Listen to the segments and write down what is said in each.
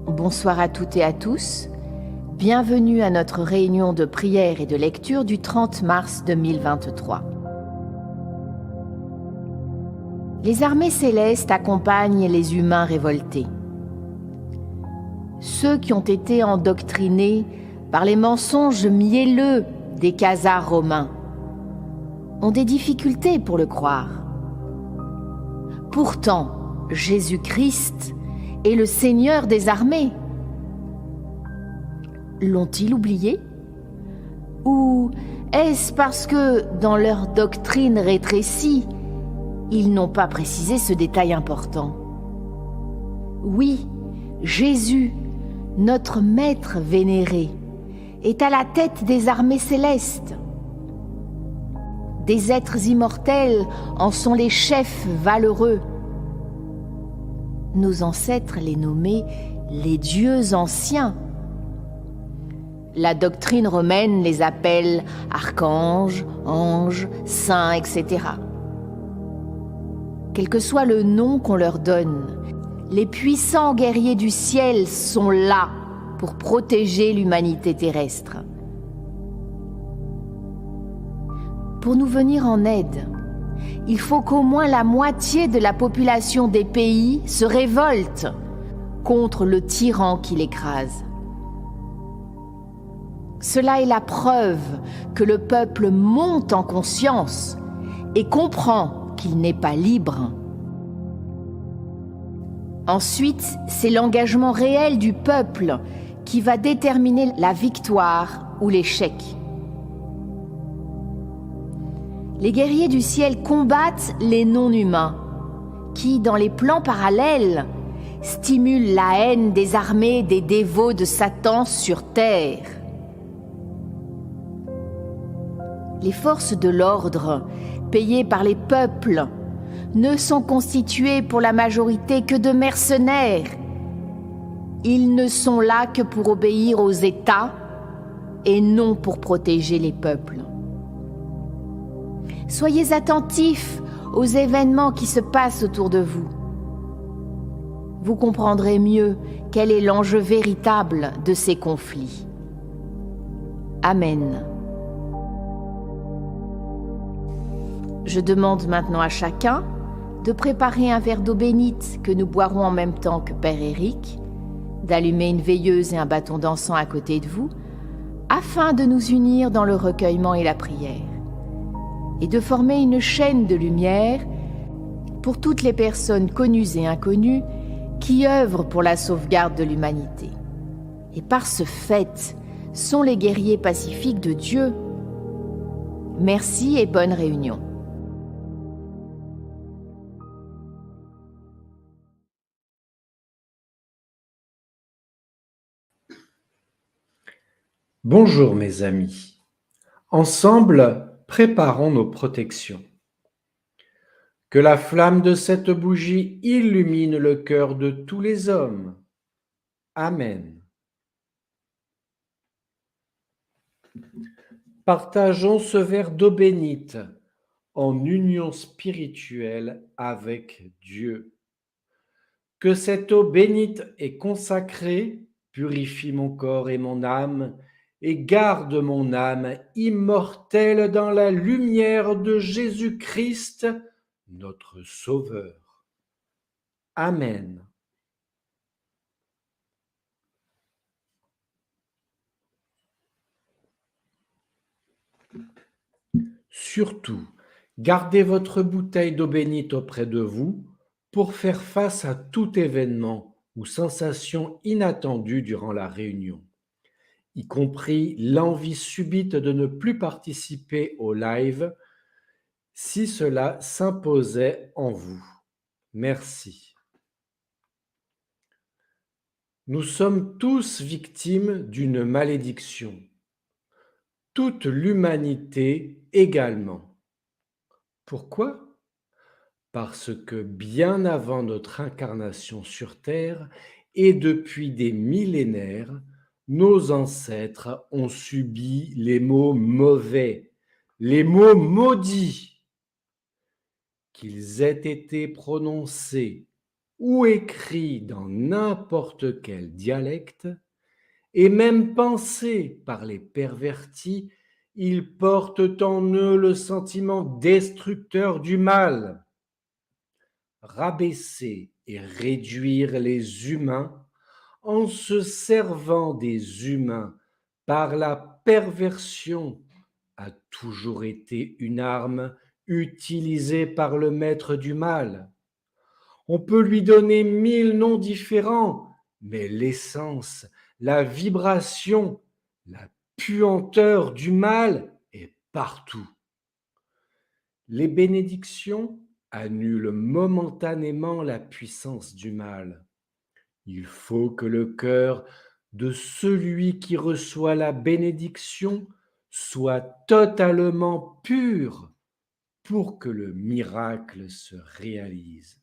Bonsoir à toutes et à tous. Bienvenue à notre réunion de prière et de lecture du 30 mars 2023. Les armées célestes accompagnent les humains révoltés. Ceux qui ont été endoctrinés par les mensonges mielleux des khazars romains ont des difficultés pour le croire. Pourtant, Jésus-Christ est le Seigneur des armées. L'ont-ils oublié? Ou est-ce parce que, dans leur doctrine rétrécie, ils n'ont pas précisé ce détail important? Oui, Jésus, notre Maître vénéré, est à la tête des armées célestes. Des êtres immortels en sont les chefs valeureux. Nos ancêtres les nommaient les dieux anciens. La doctrine romaine les appelle archanges, anges, saints, etc. Quel que soit le nom qu'on leur donne, les puissants guerriers du ciel sont là pour protéger l'humanité terrestre. Pour nous venir en aide, il faut qu'au moins la moitié de la population des pays se révolte contre le tyran qui l'écrase. Cela est la preuve que le peuple monte en conscience et comprend qu'il n'est pas libre. Ensuite, c'est l'engagement réel du peuple qui va déterminer la victoire ou l'échec. Les guerriers du ciel combattent les non-humains, qui, dans les plans parallèles, stimulent la haine des armées des dévots de Satan sur terre. Les forces de l'ordre, payées par les peuples, ne sont constituées pour la majorité que de mercenaires. Ils ne sont là que pour obéir aux États et non pour protéger les peuples. Soyez attentifs aux événements qui se passent autour de vous. Vous comprendrez mieux quel est l'enjeu véritable de ces conflits. Amen. Je demande maintenant à chacun de préparer un verre d'eau bénite que nous boirons en même temps que Père Éric, d'allumer une veilleuse et un bâton d'encens à côté de vous, afin de nous unir dans le recueillement et la prière, et de former une chaîne de lumière pour toutes les personnes connues et inconnues qui œuvrent pour la sauvegarde de l'humanité. Et par ce fait, sont les guerriers pacifiques de Dieu. Merci et bonne réunion. Bonjour mes amis. Ensemble, préparons nos protections. Que la flamme de cette bougie illumine le cœur de tous les hommes. Amen. Partageons ce verre d'eau bénite en union spirituelle avec Dieu. Que cette eau bénite et consacrée purifie mon corps et mon âme et garde mon âme immortelle dans la lumière de Jésus-Christ, notre Sauveur. Amen. Surtout, gardez votre bouteille d'eau bénite auprès de vous pour faire face à tout événement ou sensation inattendue durant la réunion, y compris l'envie subite de ne plus participer au live si cela s'imposait en vous. Merci. Nous sommes tous victimes d'une malédiction. Toute l'humanité également. Pourquoi? Parce que bien avant notre incarnation sur Terre et depuis des millénaires, nos ancêtres ont subi les mots mauvais, les mots maudits, qu'ils aient été prononcés ou écrits dans n'importe quel dialecte, et même pensés par les pervertis, ils portent en eux le sentiment destructeur du mal. Rabaisser et réduire les humains en se servant des humains par la perversion a toujours été une arme utilisée par le maître du mal. On peut lui donner 1000 noms différents, mais l'essence, la vibration, la puanteur du mal est partout. Les bénédictions annulent momentanément la puissance du mal. Il faut que le cœur de celui qui reçoit la bénédiction soit totalement pur pour que le miracle se réalise.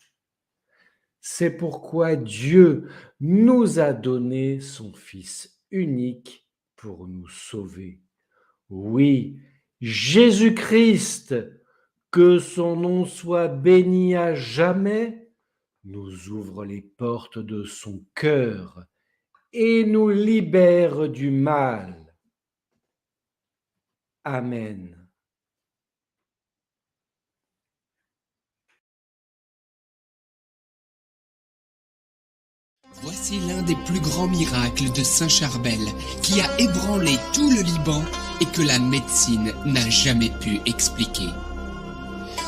C'est pourquoi Dieu nous a donné son Fils unique pour nous sauver. Oui, Jésus-Christ, que son nom soit béni à jamais, nous ouvre les portes de son cœur et nous libère du mal. Amen. Voici l'un des plus grands miracles de Saint Charbel qui a ébranlé tout le Liban et que la médecine n'a jamais pu expliquer.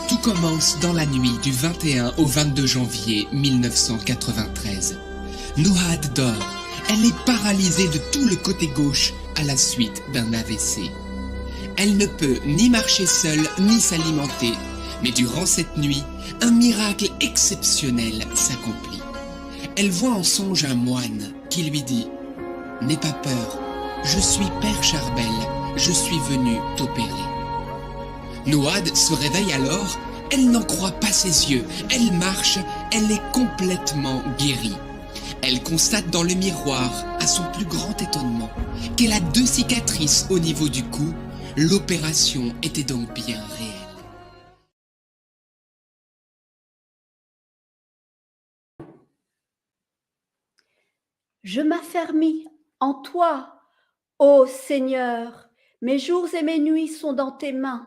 Tout commence dans la nuit du 21 au 22 janvier 1993. Nouhad dort. Elle est paralysée de tout le côté gauche à la suite d'un AVC. Elle ne peut ni marcher seule ni s'alimenter, mais durant cette nuit, un miracle exceptionnel s'accomplit. Elle voit en songe un moine qui lui dit « N'aie pas peur, je suis Père Charbel, je suis venu t'opérer. » Nouhad se réveille alors, elle n'en croit pas ses yeux, elle marche, elle est complètement guérie. Elle constate dans le miroir, à son plus grand étonnement, qu'elle a 2 cicatrices au niveau du cou, l'opération était donc bien réelle. Je m'affermis en toi, ô Seigneur, mes jours et mes nuits sont dans tes mains.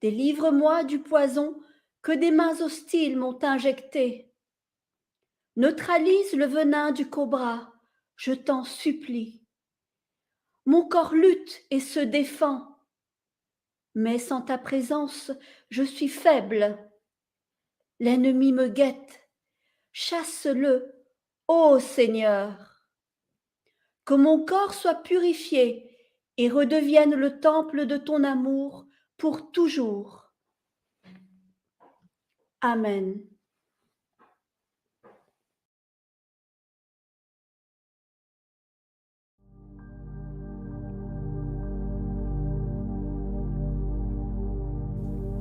Délivre-moi du poison que des mains hostiles m'ont injecté. Neutralise le venin du cobra, je t'en supplie. Mon corps lutte et se défend, mais sans ta présence, je suis faible. L'ennemi me guette, chasse-le, ô Seigneur. Que mon corps soit purifié et redevienne le temple de ton amour pour toujours. Amen.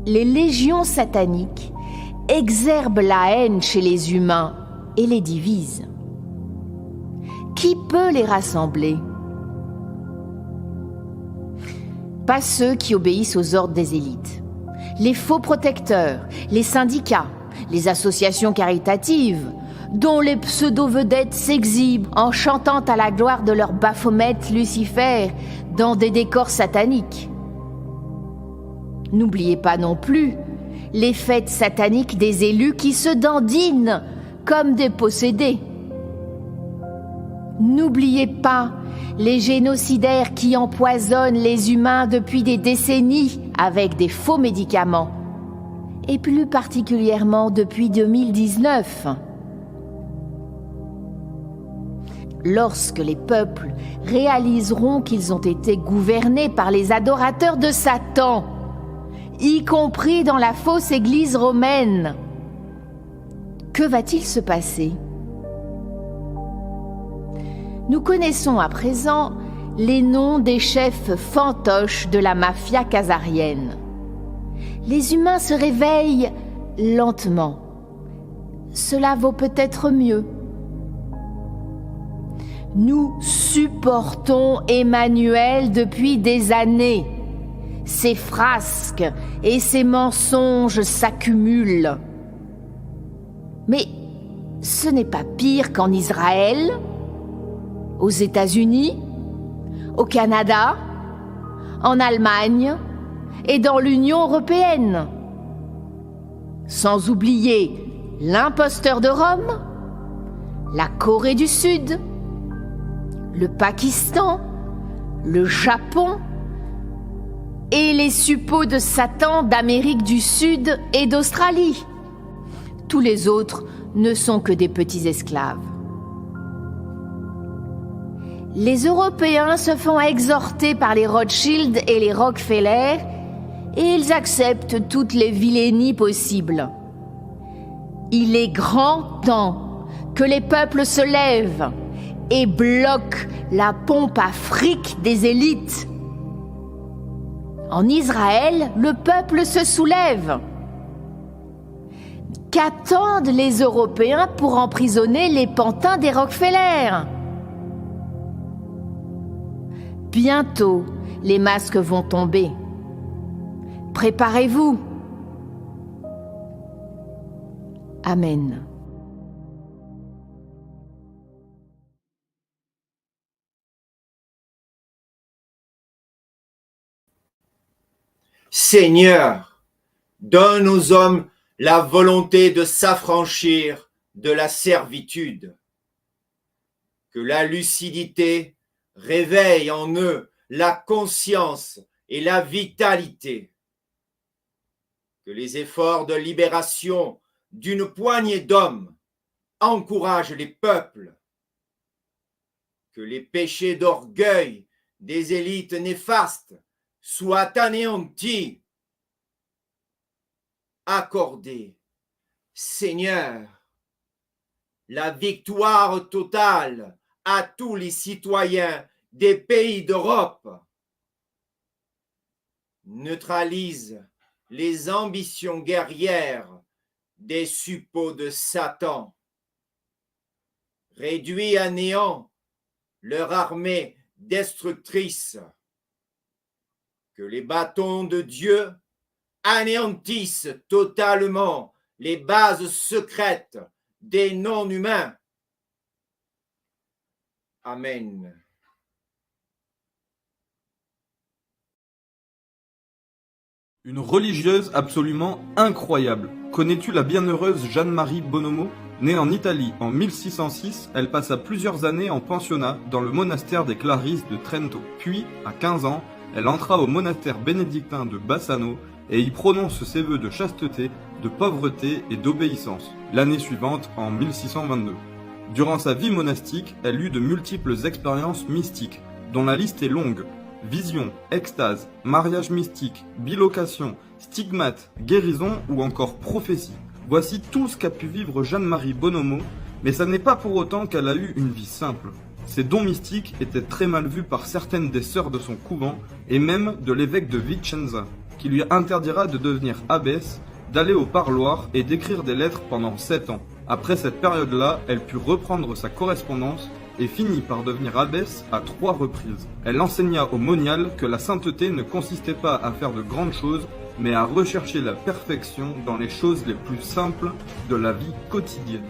Les légions sataniques exerbent la haine chez les humains et les divisent. Qui peut les rassembler? Pas ceux qui obéissent aux ordres des élites. Les faux protecteurs, les syndicats, les associations caritatives, dont les pseudo-vedettes s'exhibent en chantant à la gloire de leur Baphomet Lucifer dans des décors sataniques. N'oubliez pas non plus les fêtes sataniques des élus qui se dandinent comme des possédés. N'oubliez pas les génocidaires qui empoisonnent les humains depuis des décennies avec des faux médicaments, et plus particulièrement depuis 2019. Lorsque les peuples réaliseront qu'ils ont été gouvernés par les adorateurs de Satan, y compris dans la fausse église romaine, que va-t-il se passer? Nous connaissons à présent les noms des chefs fantoches de la mafia khazarienne. Les humains se réveillent lentement. Cela vaut peut-être mieux. Nous supportons Emmanuel depuis des années. Ses frasques et ses mensonges s'accumulent. Mais ce n'est pas pire qu'en Israël, aux États-Unis, au Canada, en Allemagne et dans l'Union européenne. Sans oublier l'imposteur de Rome, la Corée du Sud, le Pakistan, le Japon et les suppôts de Satan d'Amérique du Sud et d'Australie. Tous les autres ne sont que des petits esclaves. Les Européens se font exhorter par les Rothschild et les Rockefeller et ils acceptent toutes les vilainies possibles. Il est grand temps que les peuples se lèvent et bloquent la pompe à fric des élites. En Israël, le peuple se soulève. Qu'attendent les Européens pour emprisonner les pantins des Rockefeller? Bientôt, les masques vont tomber. Préparez-vous. Amen. Seigneur, donne aux hommes la volonté de s'affranchir de la servitude. Que la lucidité réveille en eux la conscience et la vitalité. Que les efforts de libération d'une poignée d'hommes encouragent les peuples. Que les péchés d'orgueil des élites néfastes soient anéantis. Accordez, Seigneur, la victoire totale à tous les citoyens des pays d'Europe. Neutralise les ambitions guerrières des suppôts de Satan. Réduis à néant leur armée destructrice. Que les bâtons de Dieu anéantissent totalement les bases secrètes des non-humains. Amen. Une religieuse absolument incroyable. Connais-tu la bienheureuse Jeanne-Marie Bonomo? Née en Italie en 1606, elle passa plusieurs années en pensionnat dans le monastère des Clarisses de Trento. Puis, à 15 ans, elle entra au monastère bénédictin de Bassano et y prononce ses vœux de chasteté, de pauvreté et d'obéissance. L'année suivante, en 1622. Durant sa vie monastique, elle eut de multiples expériences mystiques, dont la liste est longue. Vision, extase, mariage mystique, bilocation, stigmate, guérison ou encore prophétie. Voici tout ce qu'a pu vivre Jeanne-Marie Bonomo, mais ça n'est pas pour autant qu'elle a eu une vie simple. Ses dons mystiques étaient très mal vus par certaines des sœurs de son couvent et même de l'évêque de Vicenza, qui lui interdira de devenir abbesse, d'aller au parloir et d'écrire des lettres pendant 7 ans. Après cette période-là, elle put reprendre sa correspondance et finit par devenir abbesse à 3 reprises. Elle enseigna aux moniales que la sainteté ne consistait pas à faire de grandes choses, mais à rechercher la perfection dans les choses les plus simples de la vie quotidienne.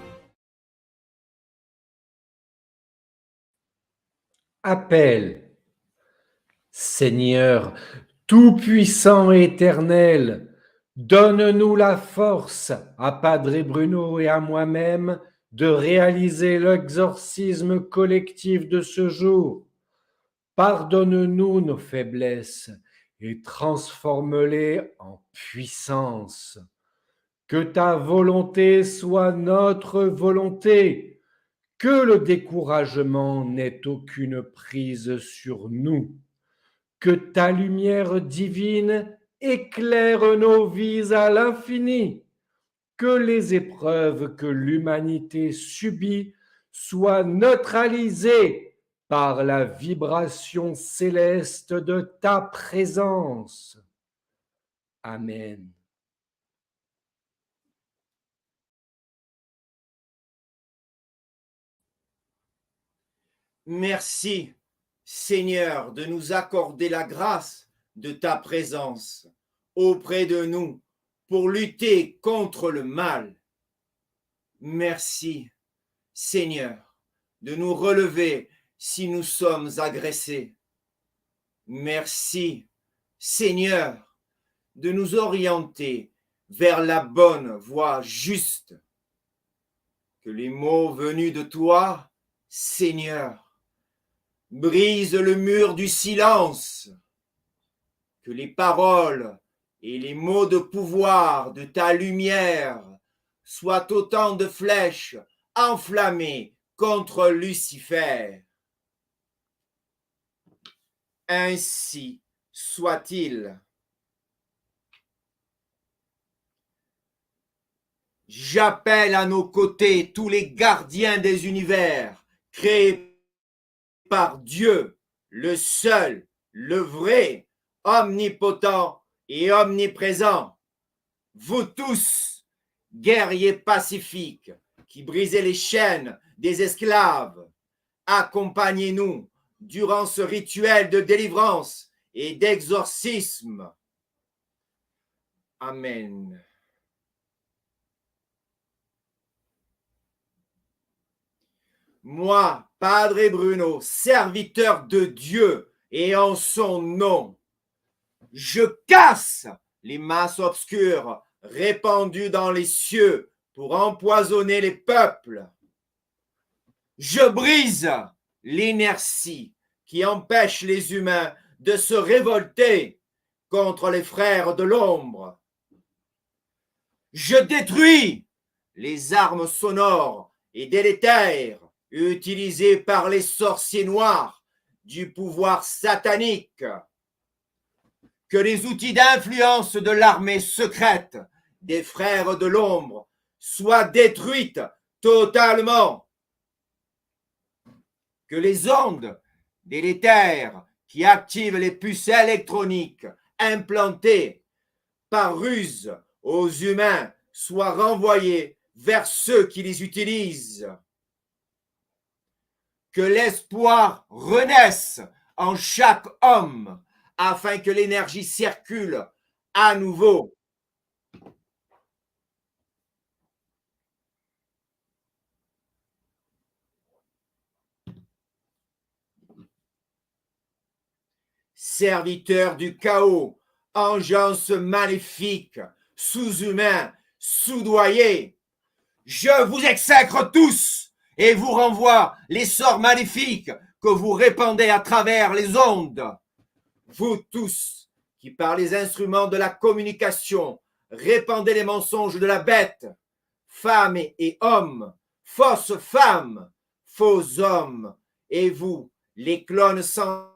Appel. Seigneur, tout-puissant et éternel, donne-nous la force, à Padre Bruno et à moi-même, de réaliser l'exorcisme collectif de ce jour. Pardonne-nous nos faiblesses et transforme-les en puissance. Que ta volonté soit notre volonté, que le découragement n'ait aucune prise sur nous, que ta lumière divine éclaire nos vies à l'infini, que les épreuves que l'humanité subit soient neutralisées par la vibration céleste de ta présence. Amen. Merci, Seigneur, de nous accorder la grâce de ta présence auprès de nous pour lutter contre le mal. Merci Seigneur, de nous relever si nous sommes agressés. Merci, Seigneur, de nous orienter vers la bonne voie juste. Que les mots venus de toi, Seigneur, brisent le mur du silence. Que les paroles et les mots de pouvoir de ta lumière soient autant de flèches enflammées contre Lucifer. Ainsi soit-il. J'appelle à nos côtés tous les gardiens des univers créés par Dieu, le seul, le vrai, omnipotent et omniprésent. Vous tous, guerriers pacifiques, qui brisez les chaînes des esclaves, accompagnez-nous durant ce rituel de délivrance et d'exorcisme. Amen. Moi, Padre Bruno, serviteur de Dieu et en son nom, je casse les masses obscures répandues dans les cieux pour empoisonner les peuples. Je brise l'inertie qui empêche les humains de se révolter contre les frères de l'ombre. Je détruis les armes sonores et délétères utilisées par les sorciers noirs du pouvoir satanique. Que les outils d'influence de l'armée secrète des frères de l'ombre soient détruits totalement. Que les ondes délétères qui activent les puces électroniques implantées par ruse aux humains soient renvoyées vers ceux qui les utilisent. Que l'espoir renaisse en chaque homme afin que l'énergie circule à nouveau. Serviteurs du chaos, engeance maléfique, sous-humains, soudoyés, je vous exècre tous et vous renvoie les sorts maléfiques que vous répandez à travers les ondes. Vous tous qui par les instruments de la communication répandez les mensonges de la bête, femmes et hommes, fausses femmes, faux hommes, et vous, les clones sans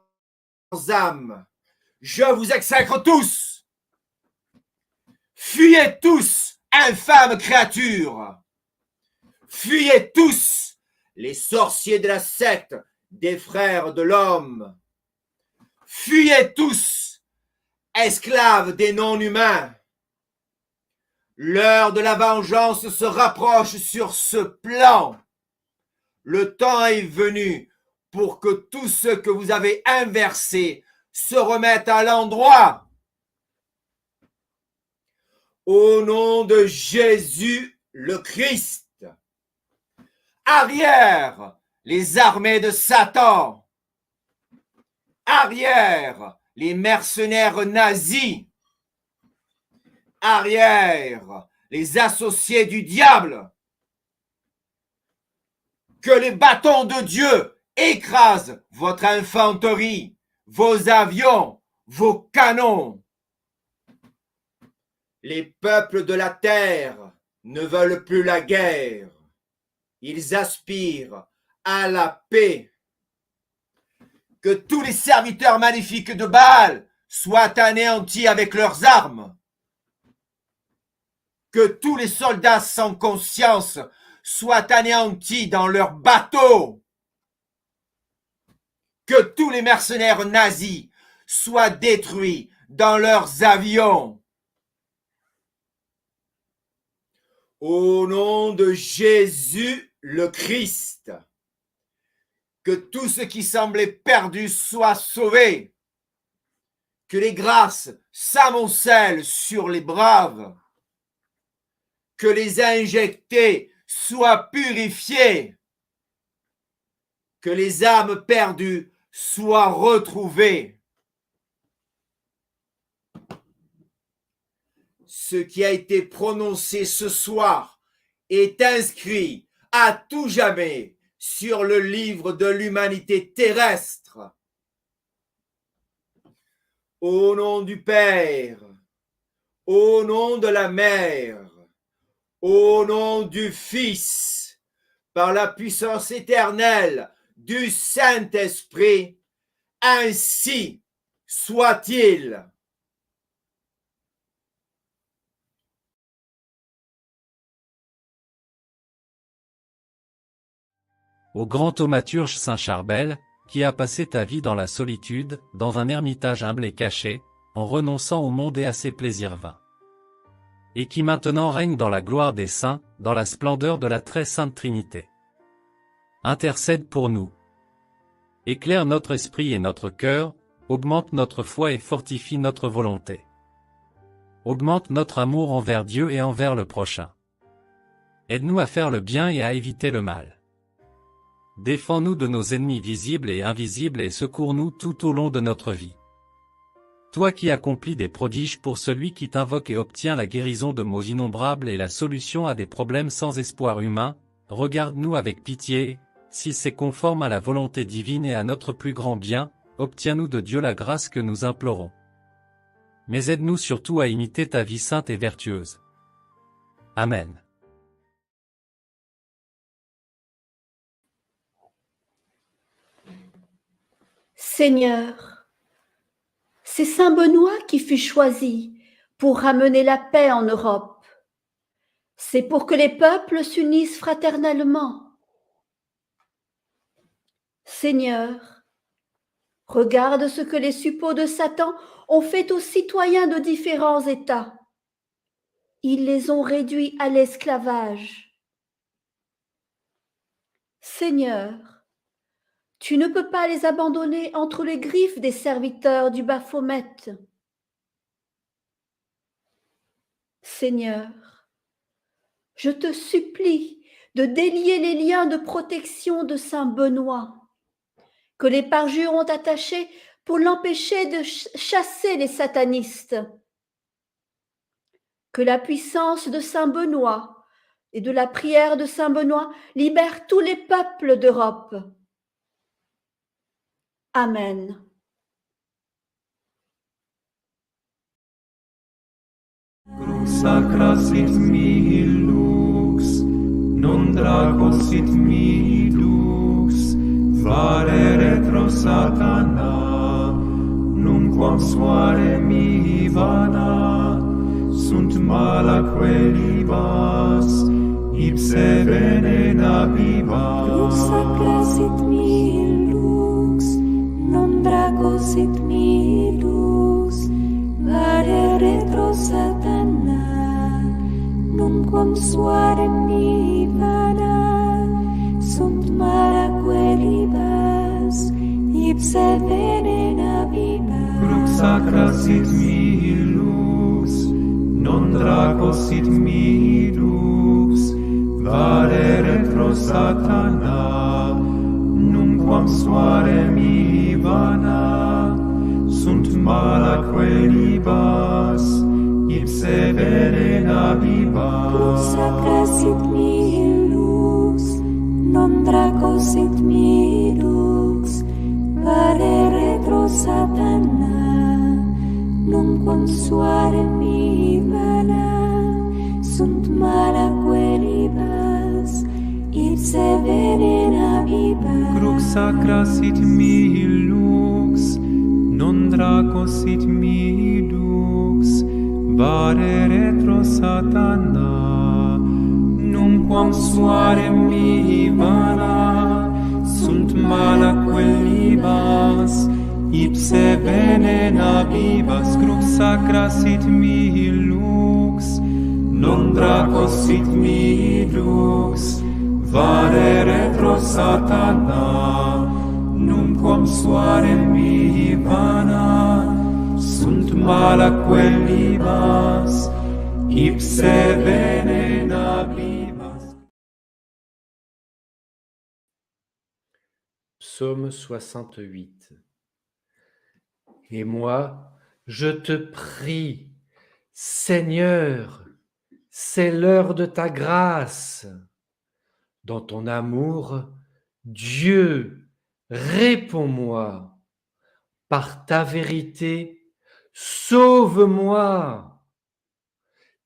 âme, je vous exècre tous. Fuyez tous, infâmes créatures. Fuyez tous, les sorciers de la secte des frères de l'homme. Fuyez tous, esclaves des non-humains. L'heure de la vengeance se rapproche sur ce plan. Le temps est venu pour que tous ceux que vous avez inversés se remettent à l'endroit. Au nom de Jésus le Christ, arrière les armées de Satan, arrière les mercenaires nazis, arrière les associés du diable, que les bâtons de Dieu écrasent votre infanterie, vos avions, vos canons. Les peuples de la terre ne veulent plus la guerre. Ils aspirent à la paix. Que tous les serviteurs maléfiques de Baal soient anéantis avec leurs armes. Que tous les soldats sans conscience soient anéantis dans leurs bateaux. Que tous les mercenaires nazis soient détruits dans leurs avions. Au nom de Jésus le Christ, que tout ce qui semblait perdu soit sauvé, que les grâces s'amoncellent sur les braves, que les injectés soient purifiés, que les âmes perdues soient retrouvées. Ce qui a été prononcé ce soir est inscrit à tout jamais sur le livre de l'humanité terrestre. Au nom du Père, au nom de la Mère, au nom du Fils, par la puissance éternelle du Saint-Esprit, ainsi soit-il. Au grand thaumaturge Saint Charbel, qui a passé ta vie dans la solitude, dans un ermitage humble et caché, en renonçant au monde et à ses plaisirs vains. Et qui maintenant règne dans la gloire des saints, dans la splendeur de la très sainte Trinité. Intercède pour nous. Éclaire notre esprit et notre cœur, augmente notre foi et fortifie notre volonté. Augmente notre amour envers Dieu et envers le prochain. Aide-nous à faire le bien et à éviter le mal. Défends-nous de nos ennemis visibles et invisibles et secours-nous tout au long de notre vie. Toi qui accomplis des prodiges pour celui qui t'invoque et obtient la guérison de maux innombrables et la solution à des problèmes sans espoir humain, regarde-nous avec pitié, si c'est conforme à la volonté divine et à notre plus grand bien, obtiens-nous de Dieu la grâce que nous implorons. Mais aide-nous surtout à imiter ta vie sainte et vertueuse. Amen. Seigneur, c'est saint Benoît qui fut choisi pour ramener la paix en Europe. C'est pour que les peuples s'unissent fraternellement. Seigneur, regarde ce que les suppôts de Satan ont fait aux citoyens de différents États. Ils les ont réduits à l'esclavage. Seigneur, tu ne peux pas les abandonner entre les griffes des serviteurs du Baphomet. Seigneur, je te supplie de délier les liens de protection de saint Benoît, que les parjures ont attachés pour l'empêcher de chasser les satanistes. Que la puissance de saint Benoît et de la prière de saint Benoît libère tous les peuples d'Europe. Amen. Sacra sit mihi lux, non draco sit mihi lux, vare retro Satana, nunquam suare mihi vana, sunt malaque libas, ipse venena vivas. Sacra sit mihi lux, non draco sit mihi lux, vare retro Satana, nunquam suare mihi vana, sunt malaque libas, ipse venena vivas. Crux sacra sit mihi lux, non draco sit mihi lux, vare retro Satana, nunquam suare mihi vana, sunt malaque libas, ipse venena vivas. Crux sacra sit mihi lux, non draco sit mihi lux, vare retro Satana, nunquam suare mihi vana, sunt malaque libas, ipse venena vivas. Crux sacra sit mihi lux, non draco sit mihi lux, vare retro Satana, nunquam suare mihi vana, sunt malaque libas, ipse venena vivas. Crux sacra sit mihi lux, non draco sit mihi lux, vare retro Satana, nunquam suare mihi vana, sunt malaque libas, ipse venena vivas. Psaume 68. Et moi, je te prie, Seigneur, c'est l'heure de ta grâce. Dans ton amour, Dieu, réponds-moi. Par ta vérité, sauve-moi.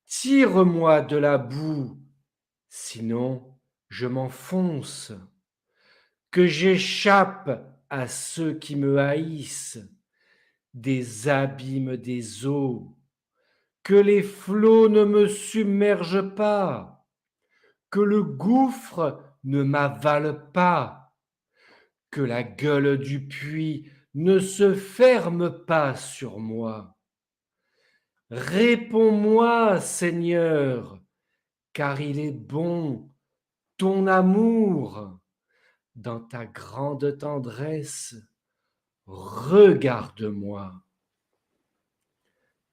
Tire-moi de la boue, sinon je m'enfonce. Que j'échappe à ceux qui me haïssent, des abîmes des eaux. Que les flots ne me submergent pas, que le gouffre ne m'avale pas, que la gueule du puits ne se ferme pas sur moi. Réponds-moi, Seigneur, car il est bon, ton amour. Dans ta grande tendresse, regarde-moi.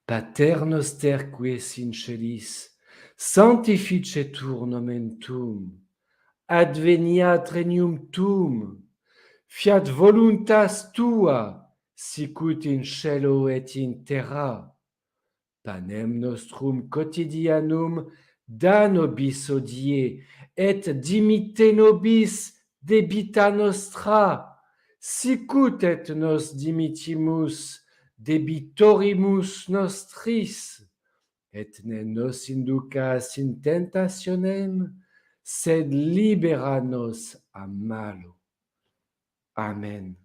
Pater noster qui es in celis, sanctificetur nomen tuum, adveniat regnum tuum, fiat voluntas tua, sicut in cielo et in terra. Panem nostrum quotidianum da nobis hodie, et dimitte nobis debita nostra, sicut et nos dimittimus debitorimus nostris, et ne nos inducas in tentationem, sed libera nos a malo. Amen.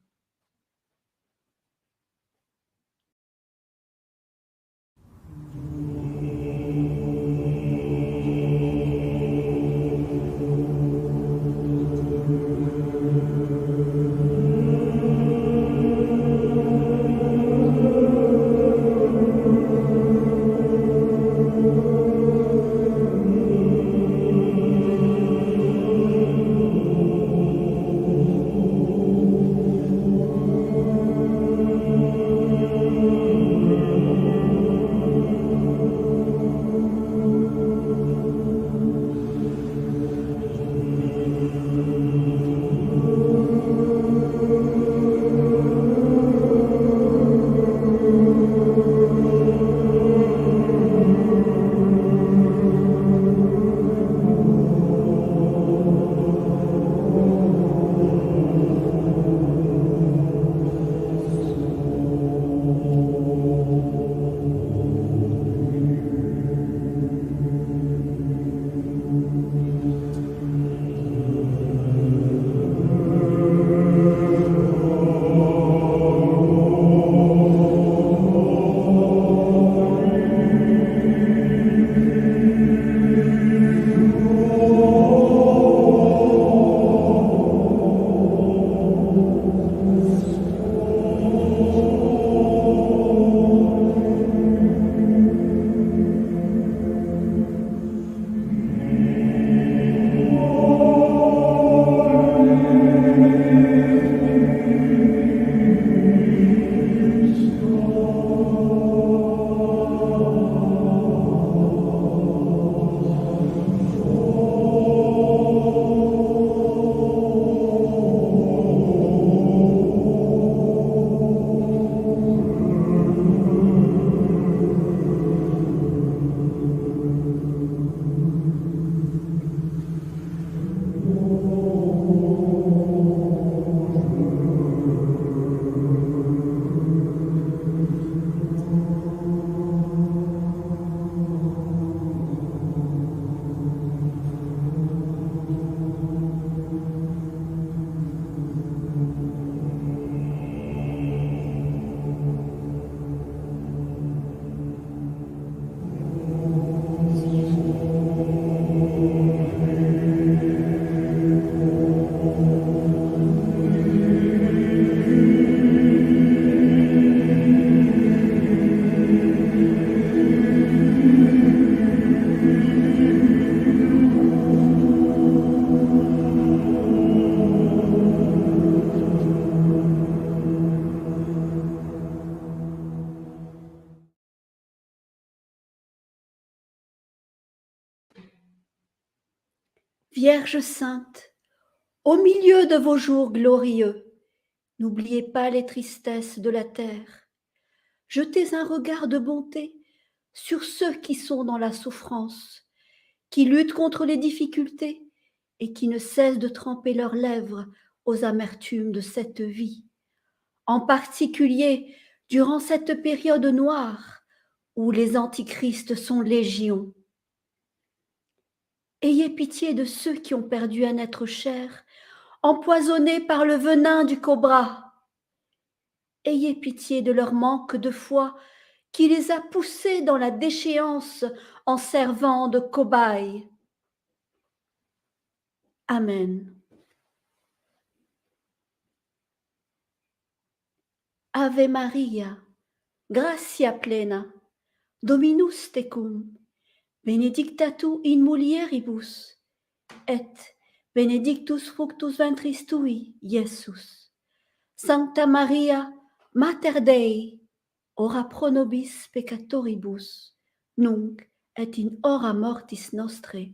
Vierge sainte, au milieu de vos jours glorieux, N'oubliez pas les tristesses de la terre. Jetez un regard de bonté sur ceux qui sont dans la souffrance, qui luttent contre les difficultés et qui ne cessent de tremper leurs lèvres aux amertumes de cette vie, en particulier durant cette période noire où les antichrists sont légion. Ayez pitié de ceux qui ont perdu un être cher, empoisonné par le venin du cobra. Ayez pitié de leur manque de foi qui les a poussés dans la déchéance en servant de cobayes. Amen. Ave Maria, gratia plena, Dominus tecum, benedicta tu in mulieribus, et benedictus fructus ventris tui, Iesus. Sancta Maria, Mater Dei, ora pro nobis peccatoribus, nunc et in hora mortis nostrae.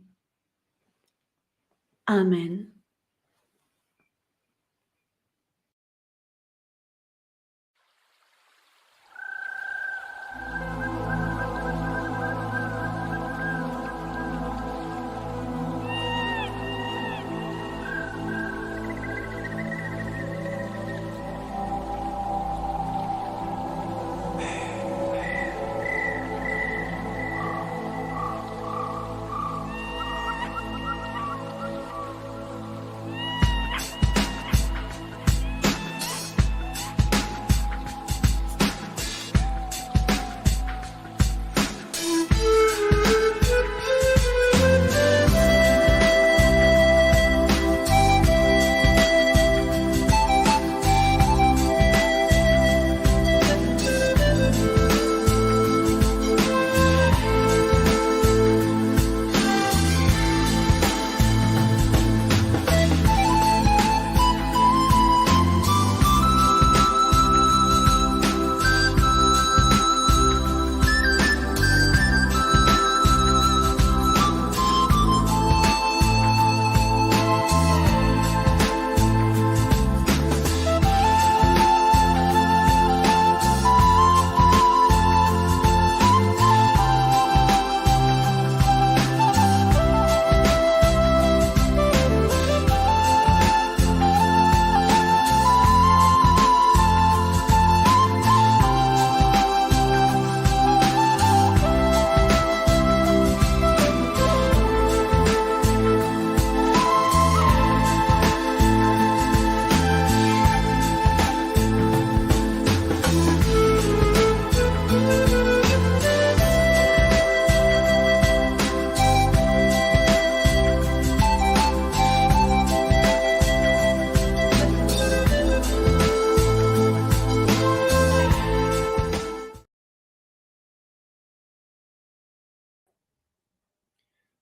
Amen.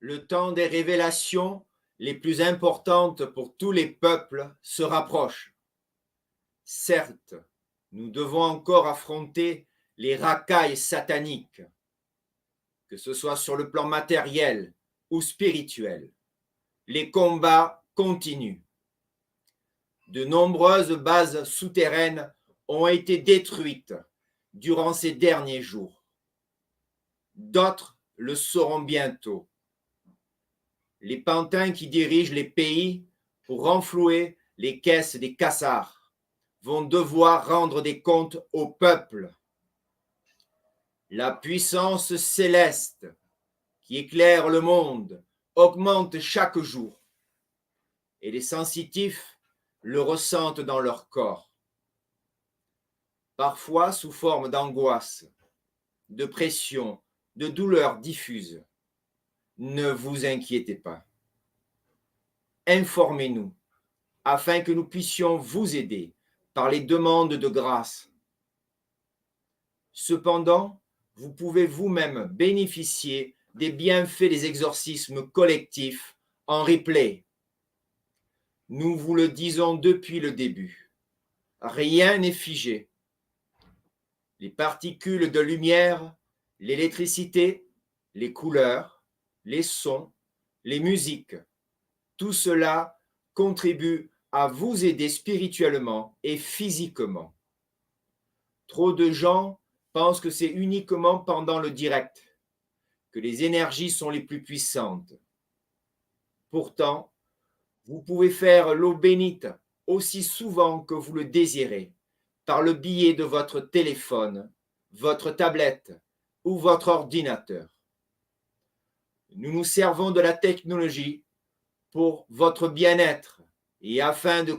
Le temps des révélations les plus importantes pour tous les peuples se rapproche. Certes, nous devons encore affronter les racailles sataniques, que ce soit sur le plan matériel ou spirituel. Les combats continuent. De nombreuses bases souterraines ont été détruites durant ces derniers jours. D'autres le seront bientôt. Les pantins qui dirigent les pays pour renflouer les caisses des cassards vont devoir rendre des comptes au peuple. La puissance céleste qui éclaire le monde augmente chaque jour et les sensitifs le ressentent dans leur corps, parfois sous forme d'angoisse, de pression, de douleur diffuse. Ne vous inquiétez pas. Informez-nous afin que nous puissions vous aider par les demandes de grâce. Cependant, vous pouvez vous-même bénéficier des bienfaits des exorcismes collectifs en replay. Nous vous le disons depuis le début. Rien n'est figé. Les particules de lumière, l'électricité, les couleurs, les sons, les musiques, tout cela contribue à vous aider spirituellement et physiquement. Trop de gens pensent que c'est uniquement pendant le direct que les énergies sont les plus puissantes. Pourtant, vous pouvez faire l'eau bénite aussi souvent que vous le désirez, par le biais de votre téléphone, votre tablette ou votre ordinateur. Nous nous servons de la technologie pour votre bien-être et afin de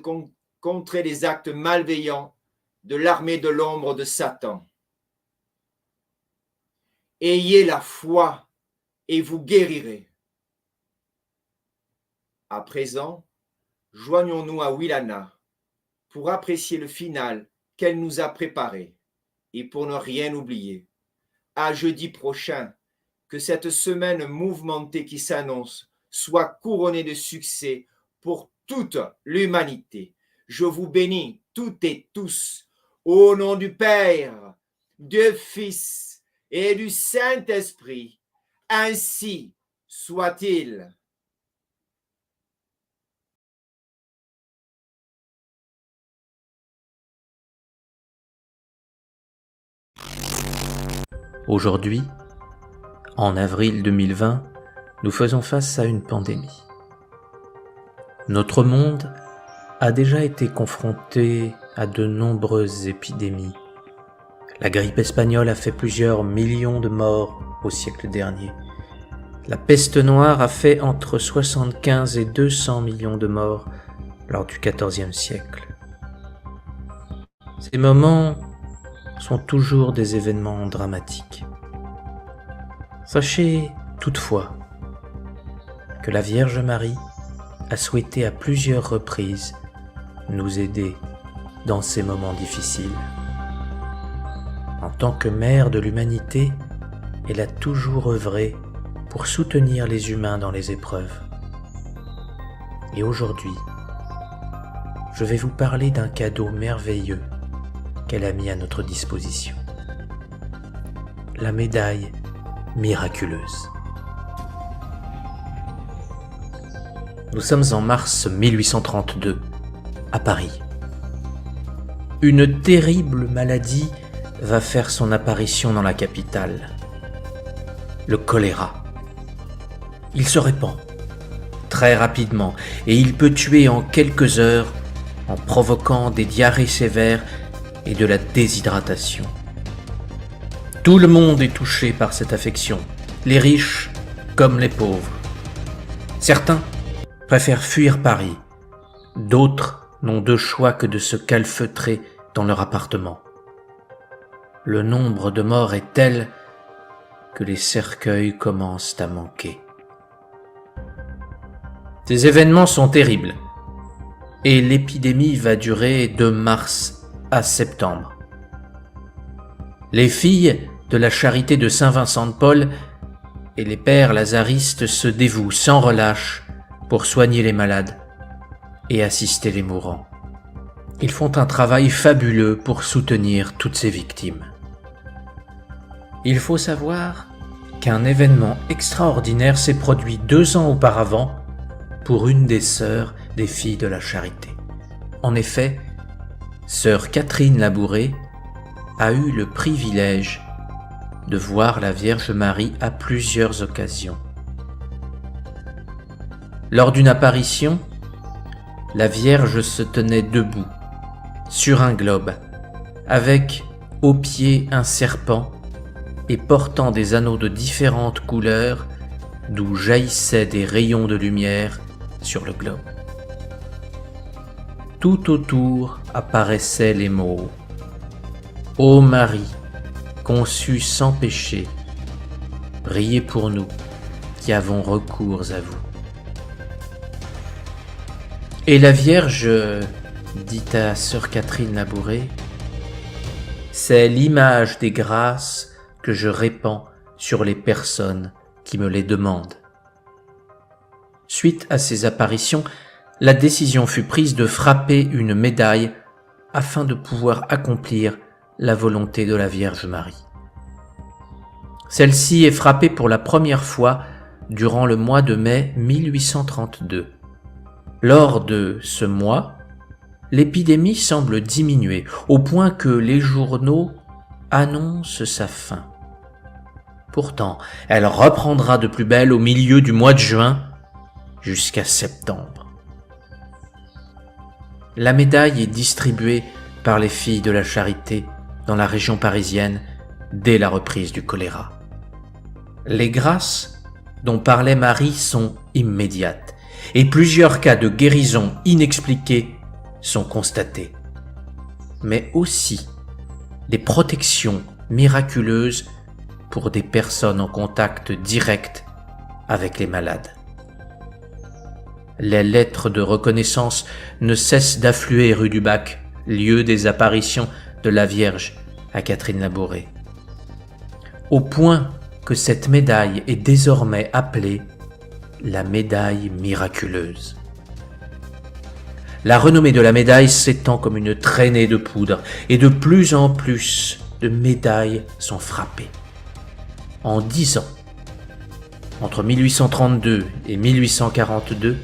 contrer les actes malveillants de l'armée de l'ombre de Satan. Ayez la foi et vous guérirez. À présent, joignons-nous à Willana pour apprécier le final qu'elle nous a préparé et pour ne rien oublier. À jeudi prochain, que cette semaine mouvementée qui s'annonce soit couronnée de succès pour toute l'humanité. Je vous bénis toutes et tous au nom du Père, du Fils et du Saint-Esprit. Ainsi soit-il. Aujourd'hui, en avril 2020, nous faisons face à une pandémie. Notre monde a déjà été confronté à de nombreuses épidémies. La grippe espagnole a fait plusieurs millions de morts au siècle dernier. La peste noire a fait entre 75 et 200 millions de morts lors du XIVe siècle. Ces moments sont toujours des événements dramatiques. Sachez toutefois que la Vierge Marie a souhaité à plusieurs reprises nous aider dans ces moments difficiles. En tant que mère de l'humanité, elle a toujours œuvré pour soutenir les humains dans les épreuves. Et aujourd'hui, je vais vous parler d'un cadeau merveilleux qu'elle a mis à notre disposition. La médaille miraculeuse. Nous sommes en mars 1832, à Paris. Une terrible maladie va faire son apparition dans la capitale. Le choléra. Il se répand très rapidement et il peut tuer en quelques heures en provoquant des diarrhées sévères et de la déshydratation. Tout le monde est touché par cette affection, les riches comme les pauvres. Certains préfèrent fuir Paris, d'autres n'ont de choix que de se calfeutrer dans leur appartement. Le nombre de morts est tel que les cercueils commencent à manquer. Ces événements sont terribles et l'épidémie va durer de mars à septembre. Les filles de la charité de Saint-Vincent de Paul et les pères lazaristes se dévouent sans relâche pour soigner les malades et assister les mourants. Ils font un travail fabuleux pour soutenir toutes ces victimes. Il faut savoir qu'un événement extraordinaire s'est produit 2 ans auparavant pour une des sœurs des filles de la charité. En effet, sœur Catherine Labouré a eu le privilège de voir la Vierge Marie à plusieurs occasions. Lors d'une apparition, la Vierge se tenait debout, sur un globe, avec au pied un serpent et portant des anneaux de différentes couleurs d'où jaillissaient des rayons de lumière sur le globe. Tout autour apparaissaient les mots « Ô Marie, conçue sans péché, priez pour nous qui avons recours à vous. » Et la Vierge dit à sœur Catherine Labouré, « C'est l'image des grâces que je répands sur les personnes qui me les demandent. » Suite à ces apparitions, la décision fut prise de frapper une médaille afin de pouvoir accomplir la volonté de la Vierge Marie. Celle-ci est frappée pour la première fois durant le mois de mai 1832. Lors de ce mois, l'épidémie semble diminuer au point que les journaux annoncent sa fin. Pourtant, elle reprendra de plus belle au milieu du mois de juin jusqu'à septembre. La médaille est distribuée par les filles de la Charité dans la région parisienne dès la reprise du choléra. Les grâces dont parlait Marie sont immédiates et plusieurs cas de guérison inexpliqués sont constatés. Mais aussi des protections miraculeuses pour des personnes en contact direct avec les malades. Les lettres de reconnaissance ne cessent d'affluer rue du Bac, lieu des apparitions de la Vierge à Catherine Labouré. Au point que cette médaille est désormais appelée la médaille miraculeuse. La renommée de la médaille s'étend comme une traînée de poudre et de plus en plus de médailles sont frappées. En 10 ans, entre 1832 et 1842,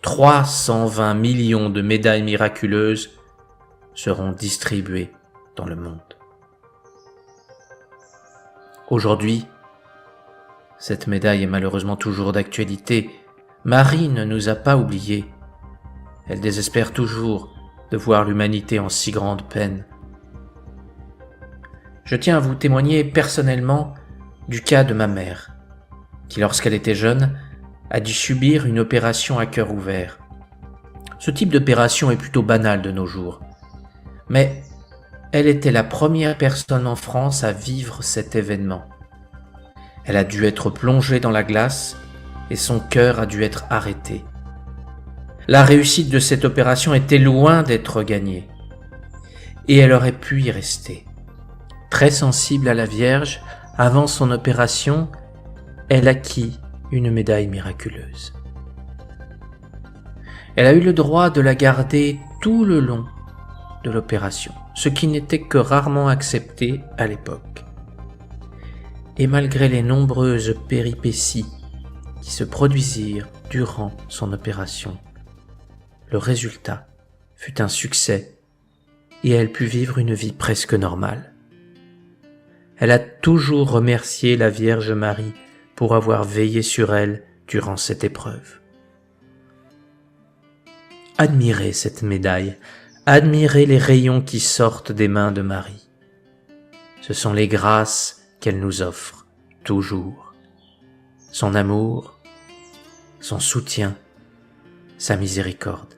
320 millions de médailles miraculeuses seront distribuées dans le monde. Aujourd'hui, cette médaille est malheureusement toujours d'actualité. Marie ne nous a pas oubliés. Elle désespère toujours de voir l'humanité en si grande peine. Je tiens à vous témoigner personnellement du cas de ma mère, qui lorsqu'elle était jeune, a dû subir une opération à cœur ouvert. Ce type d'opération est plutôt banal de nos jours, mais elle était la première personne en France à vivre cet événement. Elle a dû être plongée dans la glace et son cœur a dû être arrêté. La réussite de cette opération était loin d'être gagnée et elle aurait pu y rester. Très sensible à la Vierge, avant son opération, elle acquit une médaille miraculeuse. Elle a eu le droit de la garder tout le long de l'opération, ce qui n'était que rarement accepté à l'époque. Et malgré les nombreuses péripéties qui se produisirent durant son opération, le résultat fut un succès et elle put vivre une vie presque normale. Elle a toujours remercié la Vierge Marie pour avoir veillé sur elle durant cette épreuve. Admirez cette médaille, admirez les rayons qui sortent des mains de Marie. Ce sont les grâces qu'elle nous offre toujours. Son amour, son soutien, sa miséricorde.